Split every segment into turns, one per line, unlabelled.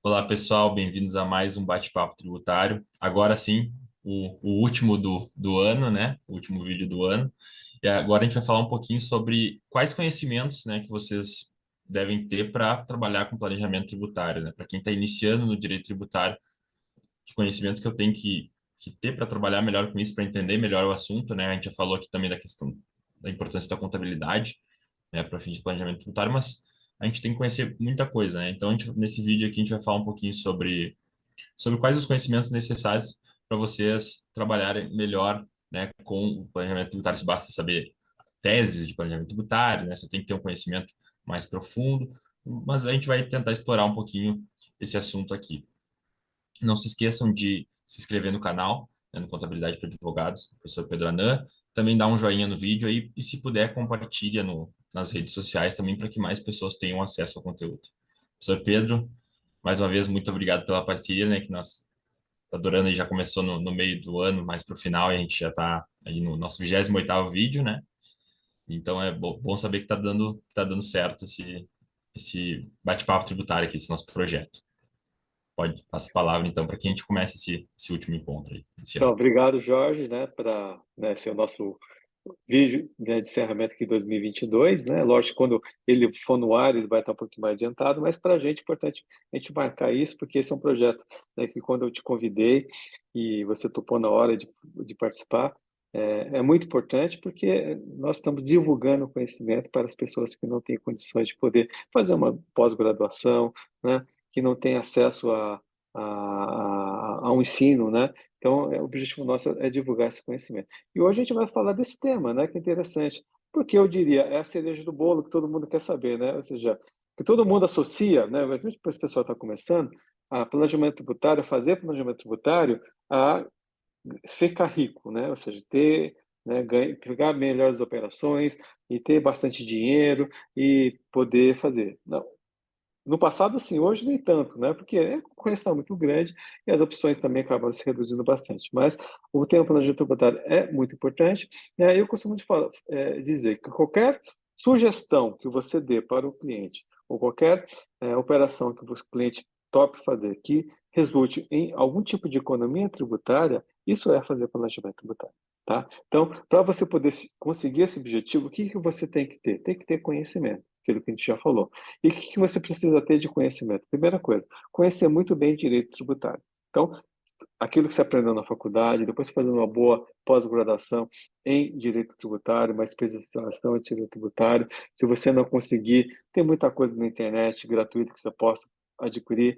Olá, pessoal, bem-vindos a mais um bate-papo tributário. Agora sim, o último do ano, né? O último vídeo do ano. E agora a gente vai falar um pouquinho sobre quais conhecimentos, né, que vocês devem ter para trabalhar com planejamento tributário, né? Para quem está iniciando no direito tributário, os conhecimentos que eu tenho que ter para trabalhar melhor com isso, para entender melhor o assunto, né? A gente já falou aqui também da questão da importância da contabilidade, né, para fim de planejamento tributário, mas a gente tem que conhecer muita coisa, né? Então, nesse vídeo aqui, a gente vai falar um pouquinho sobre quais os conhecimentos necessários para vocês trabalharem melhor, né, com o planejamento tributário. Se basta saber teses de planejamento tributário, né? Você tem que ter um conhecimento mais profundo, mas a gente vai tentar explorar um pouquinho esse assunto aqui. Não se esqueçam de se inscrever no canal, né, no Contabilidade para Advogados, professor Pedro Anan. Também dá um joinha no vídeo aí e, se puder, compartilha nas redes sociais também para que mais pessoas tenham acesso ao conteúdo. Professor Pedro, mais uma vez, muito obrigado pela parceria, né, que nós tá adorando e já começou no meio do ano, mais para o final, e a gente já está aí no nosso 28º vídeo, né? Então é bom saber que tá dando certo esse bate-papo tributário aqui, esse nosso projeto. Pode passar a palavra, então, para que a gente comece esse último encontro aí, esse
Então,
ano.
obrigado, Jorge, né, para ser o nosso vídeo, né, de encerramento aqui de 2022, né? Lógico, quando ele for no ar, ele vai estar um pouquinho mais adiantado, mas para a gente é importante a gente marcar isso, porque esse é um projeto, né, que quando eu te convidei e você topou na hora de participar, é muito importante porque nós estamos divulgando conhecimento para as pessoas que não têm condições de poder fazer uma pós-graduação, né, que não têm acesso a um ensino, né? Então, o objetivo nosso é divulgar esse conhecimento. E hoje a gente vai falar desse tema, né, que é interessante, porque eu diria, é a cereja do bolo que todo mundo quer saber, né? Ou seja, que todo mundo associa, né, depois o pessoal está começando, a planejamento tributário, a fazer planejamento tributário, a ficar rico, né? Ou seja, ter, né, pegar melhores operações e ter bastante dinheiro e poder fazer. Não, no passado, sim, hoje nem tanto, né? Porque a concorrência está muito grande e as opções também acabam se reduzindo bastante. Mas o tema planejamento tributário é muito importante. E aí eu costumo dizer que qualquer sugestão que você dê para o cliente, ou qualquer operação que o cliente tope fazer que resulte em algum tipo de economia tributária, isso é fazer planejamento tributário. Tá? Então, para você poder conseguir esse objetivo, o que, que você tem que ter? Tem que ter conhecimento, aquilo que a gente já falou. E o que você precisa ter de conhecimento? Primeira coisa, conhecer muito bem direito tributário. Então, aquilo que você aprendeu na faculdade, depois fazendo uma boa pós-graduação em direito tributário, uma especialização em direito tributário. Se você não conseguir, tem muita coisa na internet gratuita que você possa adquirir.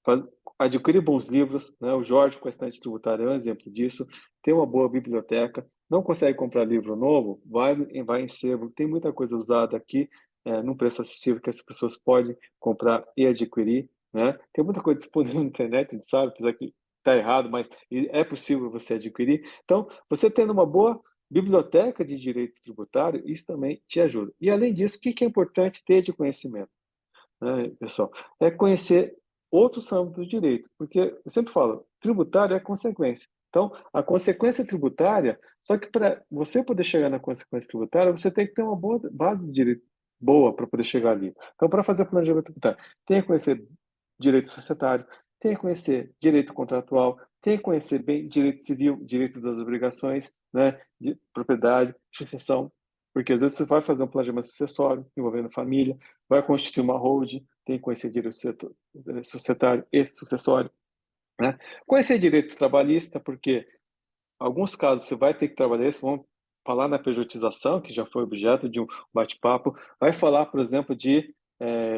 Faz- Adquirir bons livros, né? O Jorge com a estante tributária é um exemplo disso. Ter uma boa biblioteca. Não consegue comprar livro novo? Vai em sebo. Tem muita coisa usada aqui, num preço acessível que as pessoas podem comprar e adquirir, né? Tem muita coisa disponível na internet, a gente sabe, apesar que está errado, mas é possível você adquirir. Então, você tendo uma boa biblioteca de direito tributário, isso também te ajuda. E além disso, o que é importante ter de conhecimento, né, pessoal? É conhecer outros âmbitos do direito, porque eu sempre falo, tributário é consequência. Então, a consequência tributária, só que para você poder chegar na consequência tributária, você tem que ter uma boa base de direito boa para poder chegar ali. Então, para fazer planejamento tributário, tem que conhecer direito societário, tem que conhecer direito contratual, tem que conhecer bem direito civil, direito das obrigações, né, de propriedade, sucessão, porque às vezes você vai fazer um planejamento sucessório envolvendo família, vai constituir uma holding, tem que conhecer direito societário e sucessório, né? Conhecer direito trabalhista, porque alguns casos você vai ter que trabalhar isso, vamos falar na pejotização, que já foi objeto de um bate-papo, vai falar, por exemplo, de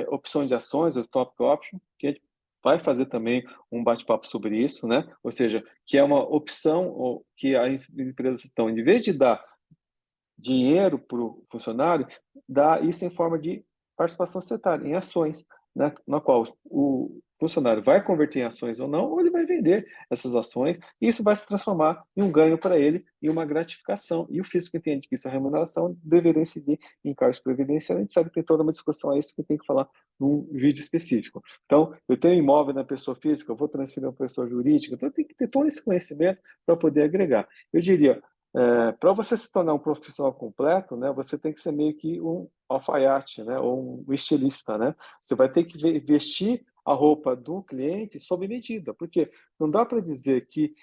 opção de ações, o top option, que a gente vai fazer também um bate-papo sobre isso, né? Ou seja, que é uma opção que as empresas estão, em vez de dar dinheiro para o funcionário, dá isso em forma de participação societária, em ações, né, na qual o funcionário vai converter em ações ou não, ou ele vai vender essas ações, e isso vai se transformar em um ganho para ele e uma gratificação. E o fisco entende que isso é remuneração, deveria incidir em cargos previdenciários. A gente sabe que tem toda uma discussão a isso que tem que falar num vídeo específico. Então, eu tenho imóvel na pessoa física, eu vou transferir para pessoa jurídica, então tem que ter todo esse conhecimento para poder agregar. Eu diria, para você se tornar um profissional completo, né, você tem que ser meio que um alfaiate, né, ou um estilista, né? Você vai ter que vestir a roupa do cliente sob medida, porque não dá para dizer que,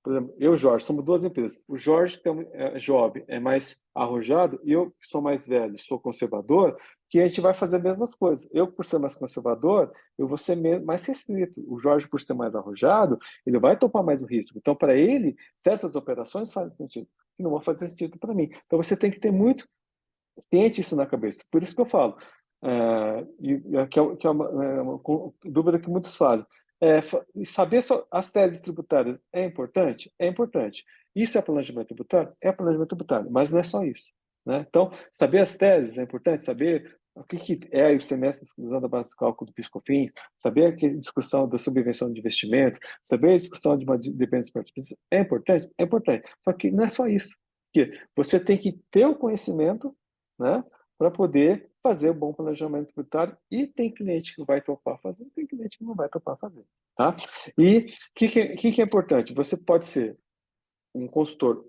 por exemplo, eu e o Jorge, somos duas empresas. O Jorge é jovem, é mais arrojado, e eu, que sou mais velho, sou conservador, que a gente vai fazer as mesmas coisas. Eu, por ser mais conservador, eu vou ser mais restrito. O Jorge, por ser mais arrojado, ele vai topar mais o risco. Então, para ele, certas operações fazem sentido, que não vão fazer sentido para mim. Então, você tem que ter muito ciente isso na cabeça. Por isso que eu falo, que é uma dúvida que muitos fazem. Saber as teses tributárias é importante? É importante. Isso é planejamento tributário? É planejamento tributário, mas não é só isso. Né? Então, saber as teses é importante, saber o que é o semestre usando a base de cálculo do PIS/COFINS, saber a discussão da subvenção de investimento, saber a discussão de uma dependência participativa é importante. Só que não é só isso. Porque você tem que ter o conhecimento, né, para poder fazer um bom planejamento tributário, e tem cliente que vai topar fazer, tem cliente que não vai topar fazer, tá? E o que é importante? Você pode ser um consultor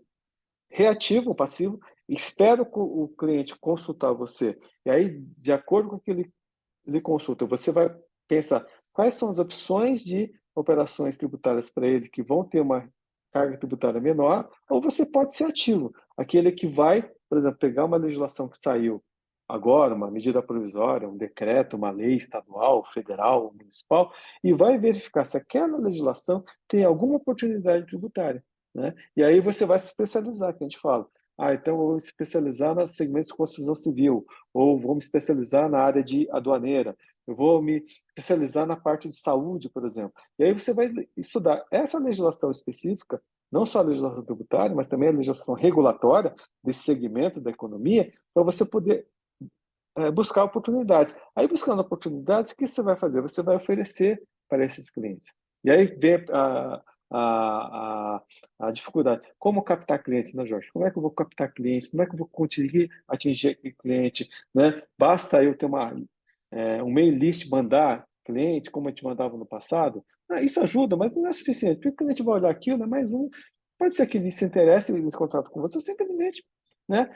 reativo, passivo, espera o cliente consultar você, e aí, de acordo com o que ele consulta, você vai pensar quais são as opções de operações tributárias para ele que vão ter uma carga tributária menor, ou você pode ser ativo, aquele que vai, por exemplo, pegar uma legislação que saiu agora, uma medida provisória, um decreto, uma lei estadual, federal, municipal, e vai verificar se aquela legislação tem alguma oportunidade tributária, né? E aí você vai se especializar, que a gente fala. Então eu vou me especializar nos segmentos de construção civil, ou vou me especializar na área de aduaneira, eu vou me especializar na parte de saúde, por exemplo. E aí você vai estudar essa legislação específica, não só a legislação tributária, mas também a legislação regulatória desse segmento da economia, para você poder buscar oportunidades. Aí, buscando oportunidades, o que você vai fazer? Você vai oferecer para esses clientes. E aí vem a dificuldade. Como captar clientes, né, Jorge? Como é que eu vou captar clientes? Como é que eu vou conseguir atingir aquele cliente? Né? Basta eu ter um mail list, mandar cliente, como a gente mandava no passado? Isso ajuda, mas não é suficiente. Porque o cliente vai olhar aquilo, é mais um. Pode ser que ele se interesse em contato com você, simplesmente, né?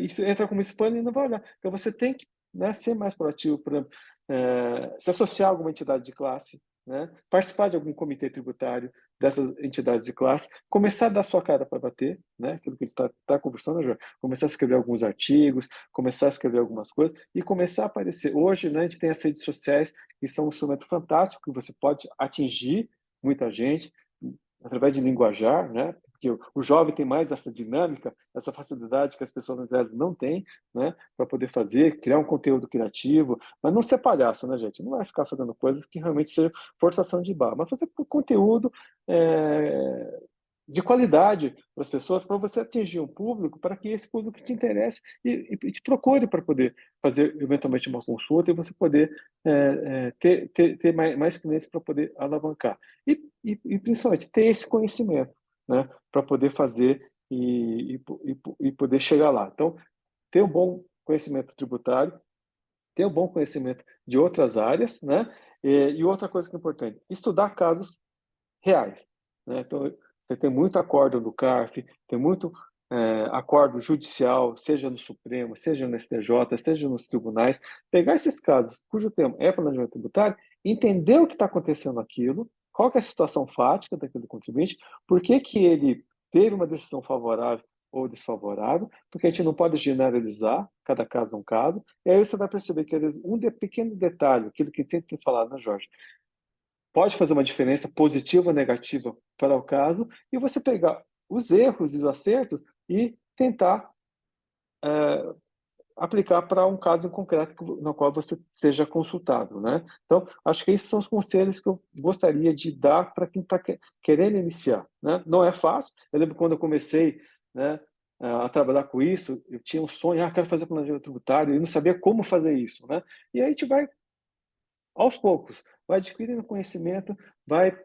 Isso entra como spam e não vai olhar. Então, você tem que, né, ser mais proativo, por exemplo, se associar a alguma entidade de classe, né, participar de algum comitê tributário dessas entidades de classe, começar a dar sua cara para bater, né, aquilo que a gente está conversando, né, Jorge? Começar a escrever alguns artigos, começar a escrever algumas coisas e começar a aparecer. Hoje, né, a gente tem as redes sociais, que são um instrumento fantástico, que você pode atingir muita gente através de linguajar, né? Porque o jovem tem mais essa dinâmica, essa facilidade que as pessoas às vezes não têm, né? Para poder fazer, criar um conteúdo criativo, mas não ser palhaço, né, gente? Não vai ficar fazendo coisas que realmente sejam forçação de barra, mas fazer conteúdo de qualidade para as pessoas, para você atingir um público, para que esse público te interesse e te procure para poder fazer eventualmente uma consulta e você poder ter mais clientes para poder alavancar. E principalmente ter esse conhecimento, né, para poder fazer e poder chegar lá. Então, ter um bom conhecimento tributário, ter um bom conhecimento de outras áreas, né? E outra coisa que é importante, estudar casos reais, né? Então, você tem muito acordo do CARF, tem muito acordo judicial, seja no Supremo, seja no STJ, seja nos tribunais, pegar esses casos cujo tema é planejamento tributário, entender o que está acontecendo naquilo, qual que é a situação fática daquele contribuinte, por que que ele teve uma decisão favorável ou desfavorável, porque a gente não pode generalizar, cada caso é um caso, e aí você vai perceber que, às vezes, pequeno detalhe, aquilo que a gente sempre tem falado, né, Jorge? Pode fazer uma diferença positiva ou negativa para o caso, e você pegar os erros e os acertos e tentar aplicar para um caso em concreto no qual você seja consultado, né? Então, acho que esses são os conselhos que eu gostaria de dar para quem está querendo iniciar, né? Não é fácil. Eu lembro quando eu comecei, né, a trabalhar com isso, eu tinha um sonho, quero fazer planejamento tributário, e não sabia como fazer isso, né? E aí a gente vai aos poucos, vai adquirindo conhecimento, vai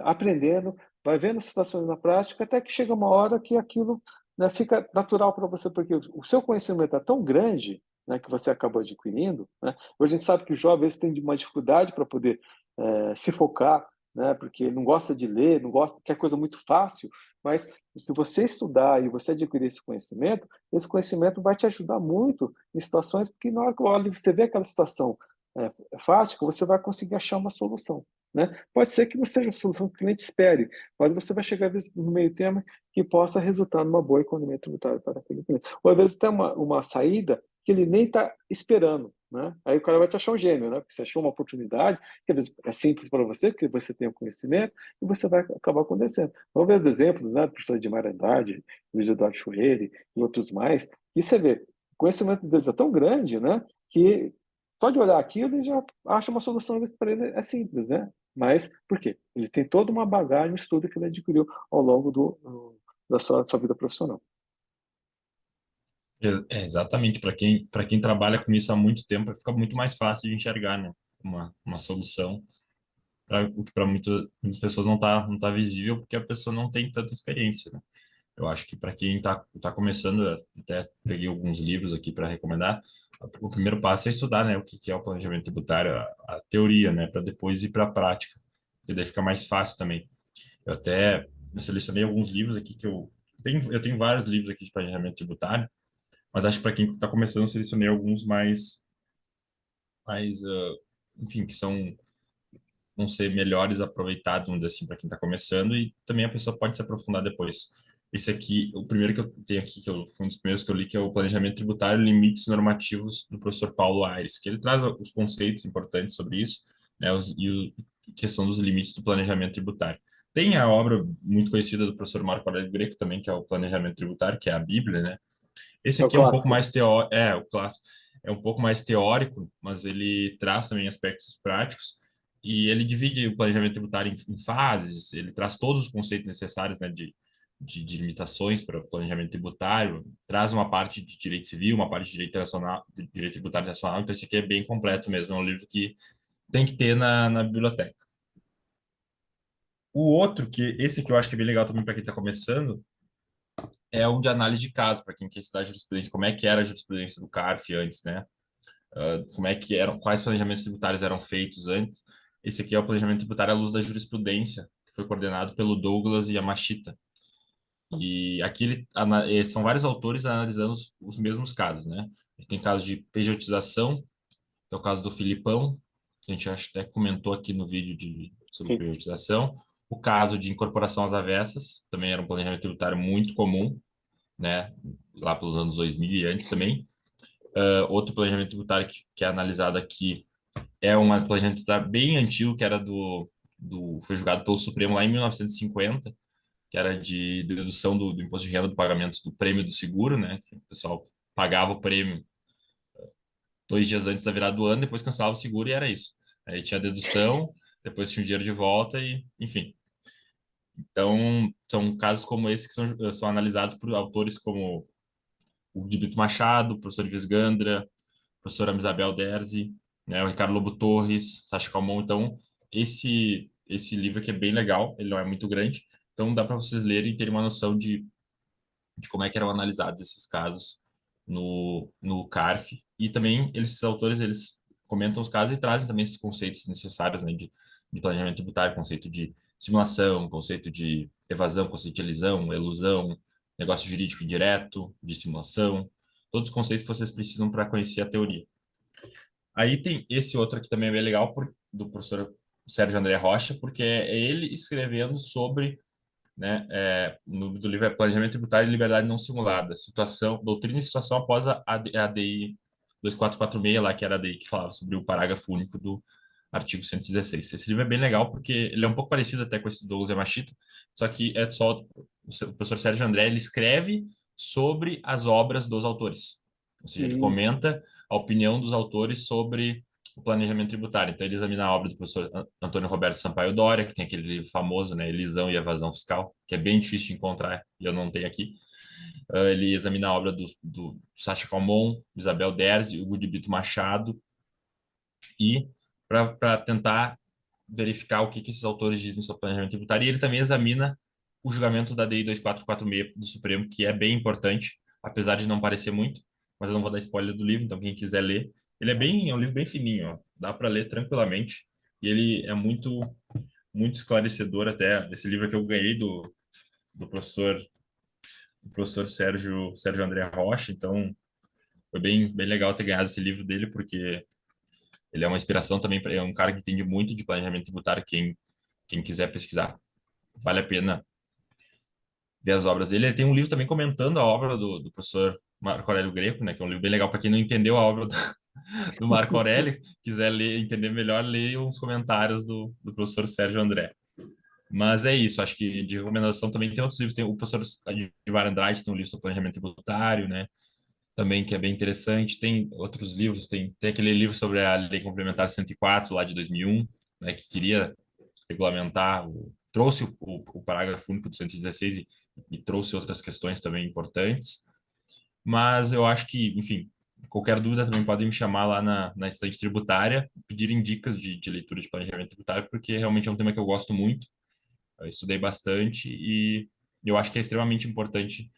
aprendendo, vai vendo situações na prática, até que chega uma hora que aquilo, né, fica natural para você, porque o seu conhecimento é tão grande, né, que você acabou adquirindo, né? Hoje a gente sabe que os jovens têm uma dificuldade para poder se focar, né, porque não gosta de ler, não gosta, quer coisa muito fácil, mas se você estudar e você adquirir esse conhecimento vai te ajudar muito em situações, porque na hora que você vê aquela situação fática, você vai conseguir achar uma solução, né? Pode ser que não seja a solução que o cliente espere, mas você vai chegar às vezes, no meio termo que possa resultar numa boa economia tributária para aquele cliente. Ou às vezes tem uma saída que ele nem está esperando, né? Aí o cara vai te achar um gênio, né? Porque você achou uma oportunidade, que às vezes é simples para você, porque você tem o conhecimento, e você vai acabar acontecendo. Vamos ver os exemplos, né? Do professor de Andrade, Luiz Eduardo Chueire e outros mais, e você vê, o conhecimento deles é tão grande, né? Que só de olhar aquilo, ele já acha uma solução, para ele é simples, né? Mas por quê? Ele tem toda uma bagagem, um estudo que ele adquiriu ao longo da sua vida profissional.
Exatamente, para quem trabalha com isso há muito tempo, fica muito mais fácil de enxergar, né? Uma solução, o que para muitas pessoas não tá visível, porque a pessoa não tem tanta experiência, né? Eu acho que para quem tá começando, eu até peguei alguns livros aqui para recomendar. O primeiro passo é estudar, né, o que que é o planejamento tributário, a teoria, né, para depois ir para a prática, porque daí fica mais fácil também. Eu selecionei alguns livros aqui que eu tenho vários livros aqui de planejamento tributário, mas acho que para quem está começando, eu selecionei alguns enfim, que vão ser melhores aproveitados, vamos dizer assim, para quem está começando, e também a pessoa pode se aprofundar depois. Esse aqui, o primeiro que eu tenho aqui, foi um dos primeiros que eu li, que é o Planejamento Tributário, Limites Normativos, do professor Paulo Aires, que ele traz os conceitos importantes sobre isso, né, questão dos limites do planejamento tributário. Tem a obra muito conhecida do professor Marco Aurélio Greco também, que é o Planejamento Tributário, que é a Bíblia, né? Esse
É o
aqui é um pouco
clássico.
mais teórico, o clássico, é um pouco mais teórico, mas ele traz também aspectos práticos e ele divide o planejamento tributário em fases, ele traz todos os conceitos necessários, né, de limitações para o planejamento tributário, traz uma parte de direito civil, uma parte de direito internacional, de direito tributário nacional, então esse aqui é bem completo mesmo, é um livro que tem que ter na biblioteca. O outro, esse que eu acho que é bem legal também para quem está começando, é o de análise de caso, para quem quer estudar jurisprudência, como é que era a jurisprudência do CARF antes, né? Como é que eram, quais planejamentos tributários eram feitos antes. Esse aqui é o planejamento tributário à luz da jurisprudência, que foi coordenado pelo Douglas Yamashita. E aqui são vários autores analisando os mesmos casos, né? Tem casos de pejotização, que é o caso do Filipão, que a gente acho que até comentou aqui no vídeo sobre
Sim.
pejotização. O caso de incorporação às avessas, também era um planejamento tributário muito comum, né? Lá pelos anos 2000 e antes também. Outro planejamento tributário que é analisado aqui é um planejamento tributário bem antigo, que era foi julgado pelo Supremo lá em 1950, que era de dedução do imposto de renda do pagamento do prêmio do seguro, né? Que o pessoal pagava o prêmio 2 dias antes da virada do ano, depois cancelava o seguro e era isso. Aí tinha dedução, depois tinha o dinheiro de volta e, enfim. Então, são casos como esse que são analisados por autores como o Dibito Machado, o professor Ives Gandra, professora Isabel Derzi, né, o Ricardo Lobo Torres, Sacha Calmon. Então, esse livro aqui é bem legal, ele não é muito grande, então dá para vocês lerem e terem uma noção de como é que eram analisados esses casos no CARF. E também esses autores, eles comentam os casos e trazem também esses conceitos necessários, né, de planejamento tributário, conceito de simulação, conceito de evasão, conceito de elusão, negócio jurídico indireto, de simulação, todos os conceitos que vocês precisam para conhecer a teoria. Aí tem esse outro aqui também é bem legal, do professor Sérgio André Rocha, porque é ele escrevendo sobre, né, do livro é Planejamento Tributário e Liberdade Não Simulada, doutrina e situação após a ADI 2446, lá, que era a ADI que falava sobre o parágrafo único do artigo 116. Esse livro é bem legal porque ele é um pouco parecido até com esse do Douglas Yamashita, só que é só o professor Sérgio André, ele escreve sobre as obras dos autores. Ou seja, ele
Hum,
comenta a opinião dos autores sobre o planejamento tributário. Então, ele examina a obra do professor Antônio Roberto Sampaio Dória, que tem aquele livro famoso, né, Elisão e Evasão Fiscal, que é bem difícil de encontrar e eu não tenho aqui. Ele examina a obra do Sacha Calmon, Isabel Derzi, Hugo de Brito Machado, e para tentar verificar o que esses autores dizem sobre planejamento tributário. E ele também examina o julgamento da DI 2446 do Supremo, que é bem importante, apesar de não parecer muito, mas eu não vou dar spoiler do livro, então quem quiser ler, é um livro bem fininho, ó, dá para ler tranquilamente, e ele é muito esclarecedor até. Esse livro que eu ganhei do professor Sérgio André Rocha, então foi bem legal ter ganhado esse livro dele, porque Ele é uma inspiração também, é um cara que entende muito de planejamento tributário, quem quiser pesquisar. Vale a pena ver as obras dele. Ele tem um livro também comentando a obra do professor Marco Aurélio Greco, né, que é um livro bem legal para quem não entendeu a obra do Marco Aurélio, quiser ler, entender melhor, leia uns comentários do professor Sérgio André. Mas é isso, acho que de recomendação também tem outros livros, tem o professor Admar Andrade, tem um livro sobre planejamento tributário, né, também que é bem interessante, tem outros livros, tem aquele livro sobre a Lei Complementar 104, lá de 2001, né, que queria regulamentar, trouxe o parágrafo único do 116 e trouxe outras questões também importantes, mas eu acho que, enfim, qualquer dúvida também podem me chamar lá na estante tributária, pedirem dicas de leitura de planejamento tributário, porque realmente é um tema que eu gosto muito, eu estudei bastante e eu acho que é extremamente importante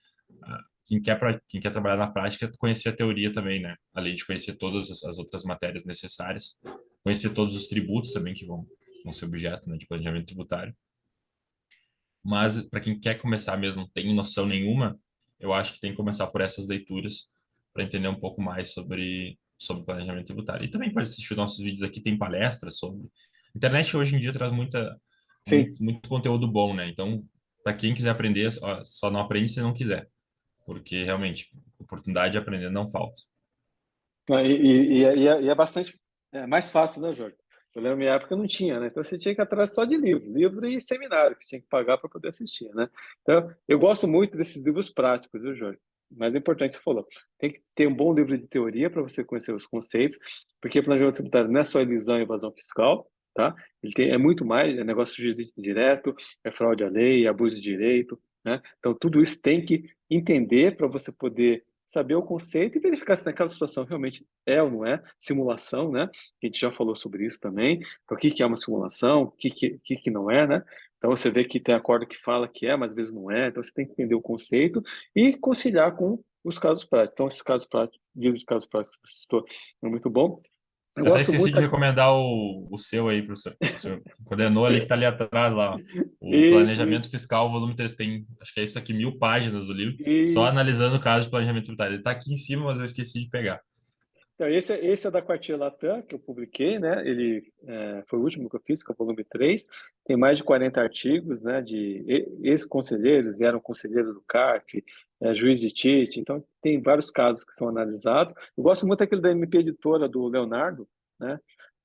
quem quer trabalhar na prática conhecer a teoria também, né? Além de conhecer todas as outras matérias necessárias, conhecer todos os tributos também que vão ser objeto, né, de planejamento tributário. Mas para quem quer começar mesmo, não tem noção nenhuma, eu acho que tem que começar por essas leituras para entender um pouco mais sobre planejamento tributário. E também pode assistir nossos vídeos aqui, tem palestras sobre. A internet hoje em dia traz
Sim.
muito conteúdo bom, né? Então, para quem quiser aprender, só não aprende se não quiser, porque realmente oportunidade de aprender não falta.
E é bastante mais fácil, né, Jorge? Eu lembro, minha época não tinha, né? Então você tinha que ir atrás só de livro e seminário, que você tinha que pagar para poder assistir, né? Então, eu gosto muito desses livros práticos, viu, Jorge? Mas é importante, você falou, tem que ter um bom livro de teoria para você conhecer os conceitos, porque planejamento tributário não é só elisão e evasão fiscal, tá? É muito mais, é negócio jurídico direto, é fraude à lei, é abuso de direito, né? Então, tudo isso tem que entender para você poder saber o conceito e verificar se naquela situação realmente é ou não é simulação, né? A gente já falou sobre isso também. Então, o que que é uma simulação, o que que não é, né? Então, você vê que tem acordo que fala que é, mas às vezes não é. Então, você tem que entender o conceito e conciliar com os casos práticos. Então, esses casos práticos, livro de casos práticos que você citou, é muito bom. Eu
Eu até
gosto
esqueci
muito...
de recomendar o seu aí, professor. O senhor coordenou ali que está ali atrás, lá. Ó. O
Isso,
Planejamento Fiscal, volume 3, tem, acho que é isso aqui, 1000 páginas do livro, só
isso.
analisando o caso de planejamento tributário. Ele está aqui em cima, mas eu esqueci de pegar.
Então, esse é da Quartier Latam, que eu publiquei, né? Ele foi o último que eu fiz, que é o volume 3. Tem mais de 40 artigos, né? De ex-conselheiros, eram conselheiros do CARF, juiz de TIT. Então, tem vários casos que são analisados. Eu gosto muito daquele da MP Editora, do Leonardo, né?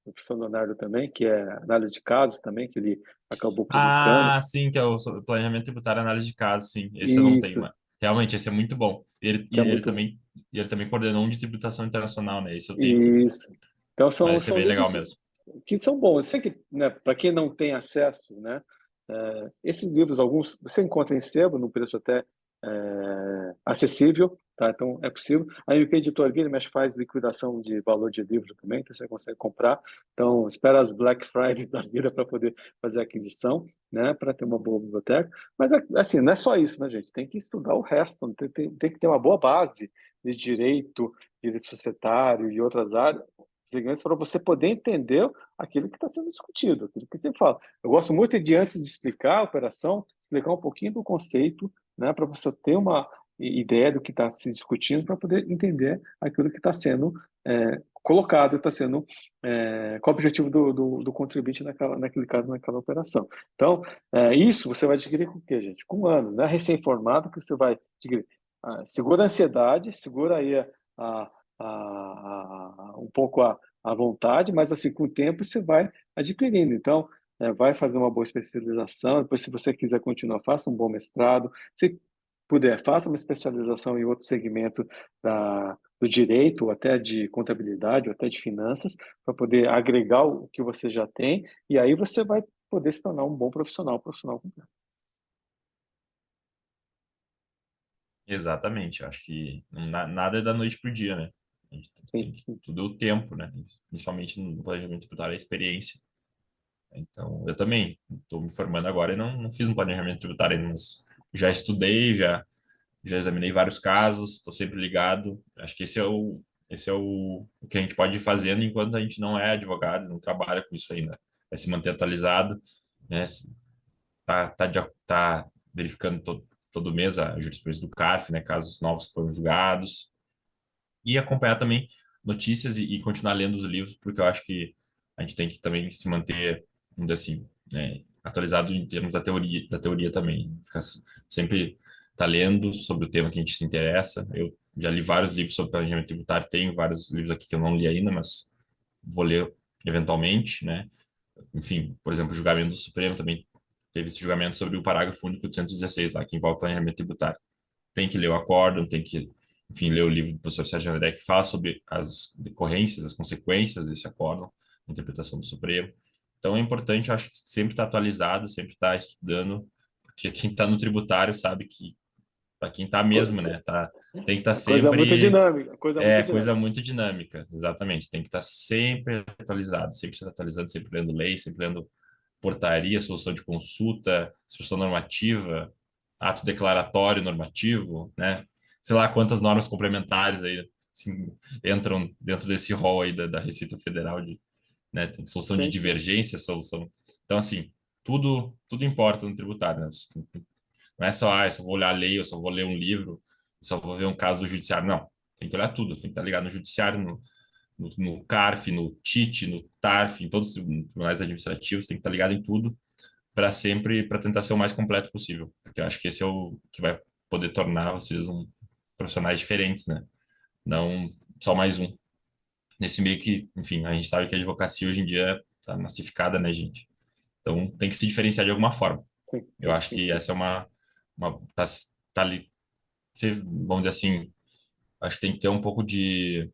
O professor Leonardo também, que é análise de casos também, que ele acabou publicando.
Ah, sim, que é o Planejamento Tributário e Análise de Casos, sim. Esse eu não tenho,
Isso,
mas realmente esse é muito bom.
que é muito bom.
E ele também coordenou um de tributação internacional, né? Esse eu tenho aqui.
Isso. Então,
Mas
são,
esse é
são
bem legal
livros
mesmo.
que são bons. Eu sei que, né, para quem não tem acesso, né, esses livros, alguns, você encontra em sebo, num preço até acessível, tá? Então, é possível. A MP Editora Vira Mexe faz liquidação de valor de livro também, então você consegue comprar. Então, espera as Black Friday da vida para poder fazer a aquisição, né, para ter uma boa biblioteca. Mas, assim, não é só isso, né, gente? Tem que estudar o resto, tem que ter uma boa base de direito societário e outras áreas, para você poder entender aquilo que está sendo discutido, aquilo que você fala. Eu gosto muito de, antes de explicar a operação, explicar um pouquinho do conceito, né, para você ter uma ideia do que está se discutindo, para poder entender aquilo que está sendo colocado, está sendo qual o objetivo do contribuinte naquele caso, naquela operação. Então, isso você vai adquirir com o quê, gente? Com anos, né? Recém-formado que você vai adquirir. Segura a ansiedade, segura aí a, um pouco a vontade, mas assim, com o tempo você vai adquirindo. Então, vai fazer uma boa especialização. Depois, se você quiser continuar, faça um bom mestrado. Se puder, faça uma especialização em outro segmento do direito, ou até de contabilidade, ou até de finanças, para poder agregar o que você já tem, e aí você vai poder se tornar um bom profissional, profissional completo.
Exatamente. Eu acho que nada é da noite pro dia, né? A gente tem
Sim,
que,
sim.
tudo o tempo, né? Principalmente no planejamento tributário, a experiência. Então, eu também estou me formando agora e não fiz um planejamento tributário ainda, mas já estudei, já examinei vários casos, estou sempre ligado. Acho que esse é o que a gente pode ir fazendo enquanto a gente não é advogado, não trabalha com isso ainda. É se manter atualizado, né? Tá verificando todo mês a jurisprudência do CARF, né? Casos novos que foram julgados. E acompanhar também notícias e continuar lendo os livros, porque eu acho que a gente tem que também se manter, vamos dizer assim, né, atualizado em termos da teoria também. Ficar sempre tá lendo sobre o tema que a gente se interessa. Eu já li vários livros sobre planejamento tributário, tenho vários livros aqui que eu não li ainda, mas vou ler eventualmente, né? Enfim, por exemplo, o julgamento do Supremo também teve esse julgamento sobre o parágrafo único 216 lá, que envolve planejamento tributário. Tem que ler o acórdão, tem que, enfim, ler o livro do professor Sérgio André, que fala sobre as decorrências, as consequências desse acórdão, interpretação do Supremo. Então é importante, eu acho, sempre estar atualizado, sempre estar estudando, porque quem está no tributário sabe que, para quem está mesmo, né, tem que estar
A coisa é muito
sempre
dinâmica, a coisa é muito
é coisa
dinâmica.
muito dinâmica, exatamente. Tem que estar sempre atualizado, sempre se atualizando, sempre lendo lei, sempre lendo portaria, solução de consulta, instrução normativa, ato declaratório normativo, né? Sei lá quantas normas complementares aí assim, entram dentro desse rol aí da Receita Federal de, né? Tem solução de
Sim, sim.
divergência, solução. Então, assim, tudo importa no tributário, né? Não é só, eu só vou olhar a lei, eu só vou ler um livro, só vou ver um caso do judiciário. Não, tem que olhar tudo, tem que estar ligado no judiciário, no CARF, no TIT, no TARF, em todos os tribunais administrativos, tem que estar ligado em tudo para sempre, para tentar ser o mais completo possível, porque eu acho que esse é o que vai poder tornar vocês profissionais diferentes, né? Não só mais um. Nesse meio que, enfim, a gente sabe que a advocacia hoje em dia está massificada, né, gente? Então tem que se diferenciar de alguma forma.
Sim,
Eu
sim,
acho
sim,
que
sim.
essa é tá ali, vamos dizer assim, acho que tem que ter um pouco de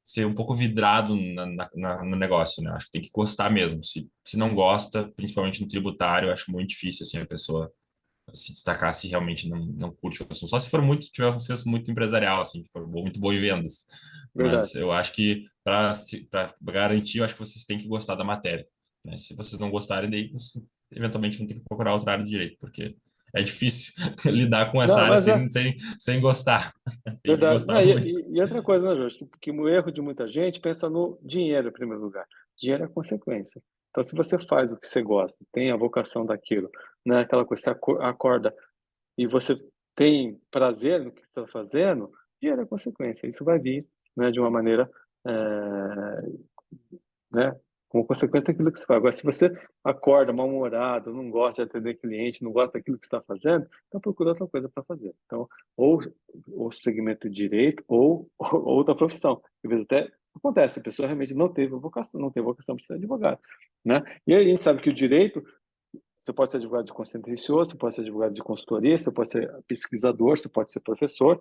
ser um pouco vidrado no negócio, né? Acho que tem que gostar mesmo. Se não gosta, principalmente no tributário, eu acho muito difícil assim a pessoa se destacar se realmente não curte o assunto. Só se for muito, tiver um senso muito empresarial, assim, que for muito bom em vendas.
Verdade.
Mas eu acho que para garantir, eu acho que vocês têm que gostar da matéria, né? Se vocês não gostarem, daí vocês eventualmente vão ter que procurar outra área de direito, porque é difícil lidar com essa
Não,
área
mas é
sem gostar. Tem que
verdade.
gostar
Não,
muito.
e outra coisa, né, Jorge, que o erro de muita gente pensa no dinheiro em primeiro lugar. Dinheiro é consequência. Então, se você faz o que você gosta, tem a vocação daquilo, né, aquela coisa, você acorda e você tem prazer no que você está fazendo, dinheiro é consequência. Isso vai vir, né, de uma maneira, né, como consequência daquilo que você faz. Agora, se você acorda mal-humorado, não gosta de atender cliente, não gosta daquilo que você está fazendo, então procura outra coisa para fazer. Então, ou o segmento de direito, ou outra profissão. Às vezes até acontece, a pessoa realmente não teve vocação, não tem vocação para ser advogado, né? E aí a gente sabe que o direito, você pode ser advogado de contencioso, você pode ser advogado de consultoria, você pode ser pesquisador, você pode ser professor,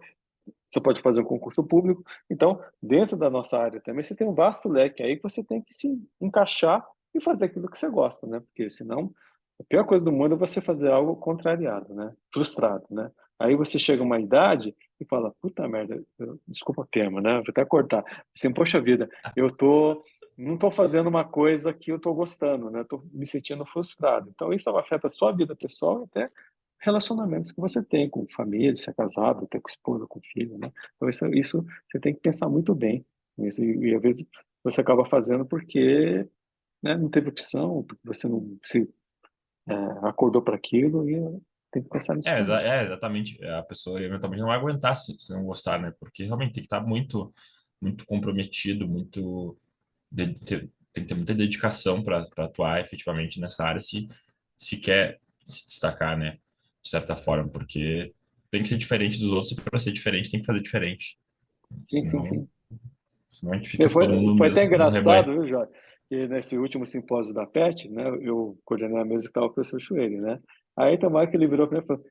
você pode fazer um concurso público. Então, dentro da nossa área também, você tem um vasto leque aí que você tem que se encaixar e fazer aquilo que você gosta, né? Porque senão, a pior coisa do mundo é você fazer algo contrariado, né? Frustrado, né? Aí você chega a uma idade e fala, puta merda, desculpa o termo, né? Vou até cortar. Assim, poxa vida, não estou fazendo uma coisa que eu estou gostando, né? Estou me sentindo frustrado. Então, isso afeta a sua vida pessoal e até relacionamentos que você tem com família, se é casado, ter com esposa, com filho, né? Então, isso você tem que pensar muito bem. Às vezes você acaba fazendo porque, né, não teve opção, porque você não se acordou para aquilo e tem que pensar nisso também.
Exatamente. A pessoa eventualmente não vai aguentar se não gostar, né? Porque realmente tem que estar muito comprometido, tem que ter muita dedicação para atuar efetivamente nessa área se quer se destacar, né? De certa forma, porque tem que ser diferente dos outros e para ser diferente tem que fazer diferente.
Sim, sim,
Senão,
sim.
senão a gente
E
fica todo mundo no
foi até
mesmo no rebanho.
engraçado, viu, Jorge? Que nesse último simpósio da PET, né, eu coordenei a mesa que estava o professor Chuele, né? Aí tem uma hora que ele virou para mim e falou: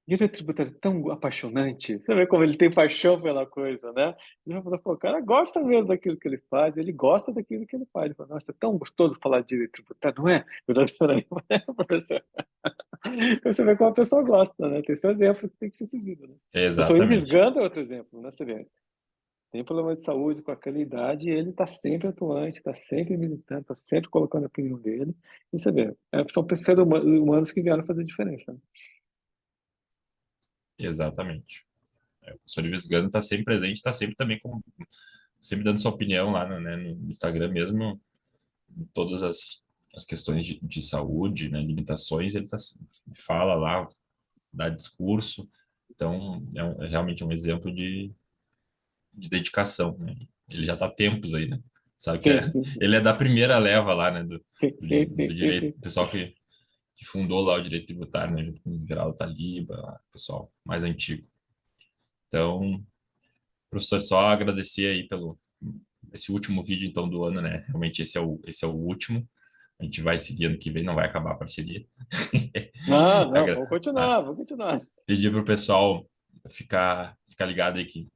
direito tributário é tão apaixonante. Você vê como ele tem paixão pela coisa, né? Ele falou: pô, o cara gosta mesmo daquilo que ele faz, ele gosta daquilo que ele faz. Ele falou: nossa, é tão gostoso falar de direito tributário, não é? Eu disse para ele: "É, professor." Você vê como a pessoa gosta, né? Tem seu exemplo que tem que ser seguido, né? O professor Ives
Exatamente.
Ganda é outro exemplo, né? Você vê, tem problema de saúde com aquela idade e ele está sempre atuante, está sempre militando, está sempre colocando a opinião dele. E você vê, são pessoas humanos que vieram fazer diferença, né?
Exatamente. O professor Ives Gano está sempre presente, está sempre também sempre dando sua opinião lá no Instagram mesmo, em todas as questões de saúde, né, limitações, fala lá, dá discurso. Então, realmente um exemplo de dedicação, né? ele já está há tempos aí, né? Sabe que
Sim, sim,
ele é da primeira leva lá, né?
sim, sim, sim,
Do
sim,
direito,
sim.
do pessoal que fundou lá o direito tributário, né? Junto com o Geraldo Taliba, lá, o pessoal mais antigo. Então, professor, só agradecer aí pelo esse último vídeo, então, do ano, né? Realmente esse é o último. A gente vai seguir ano que vem, não vai acabar a parceria.
Não, não,
Agra-
vamos
ah,
continuar, vamos continuar.
Pedir para o pessoal ficar ligado aí que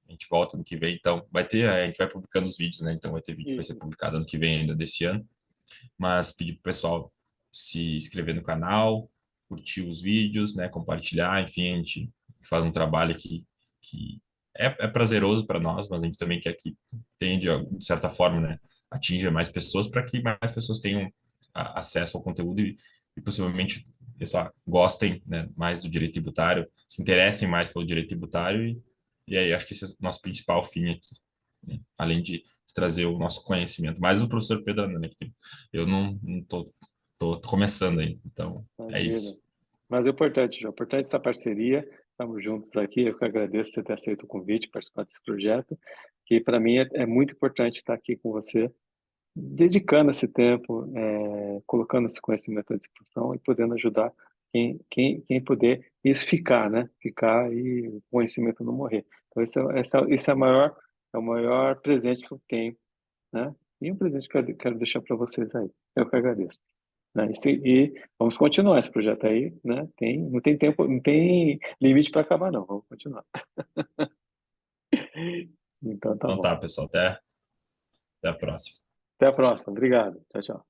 a gente volta ano que vem, então vai ter, a gente vai publicando os vídeos, né? Então vai ter vídeo que vai ser
Isso,
publicado ano que vem ainda desse ano, mas pedir para o pessoal se inscrever no canal, curtir os vídeos, né? Compartilhar, enfim, a gente faz um trabalho aqui que é prazeroso para nós, mas a gente também quer que tenha, de certa forma, né? Atinja mais pessoas para que mais pessoas tenham acesso ao conteúdo e possivelmente gostem, né, mais do direito tributário, se interessem mais pelo direito tributário e aí acho que esse é o nosso principal fim aqui, né? Além de trazer o nosso conhecimento. Mais o professor Pedro, né, eu não tô começando aí, então é
imagina.
isso.
Mas é importante, João, é importante essa parceria. Estamos juntos aqui. Eu que agradeço você ter aceito o convite, participar desse projeto, que para mim é muito importante estar aqui com você, dedicando esse tempo, colocando esse conhecimento à disposição e podendo ajudar quem puder, isso ficar, né? Ficar e o conhecimento não morrer. Então, esse é o maior presente que eu tenho, né? E um presente que eu quero deixar para vocês aí. Eu que agradeço. Né? E vamos continuar esse projeto aí, né? Não tem tempo, não tem limite para acabar, não. Vamos continuar. Então, tá
Então
bom.
tá, pessoal, até a próxima.
Até a próxima. Obrigado. Tchau, tchau.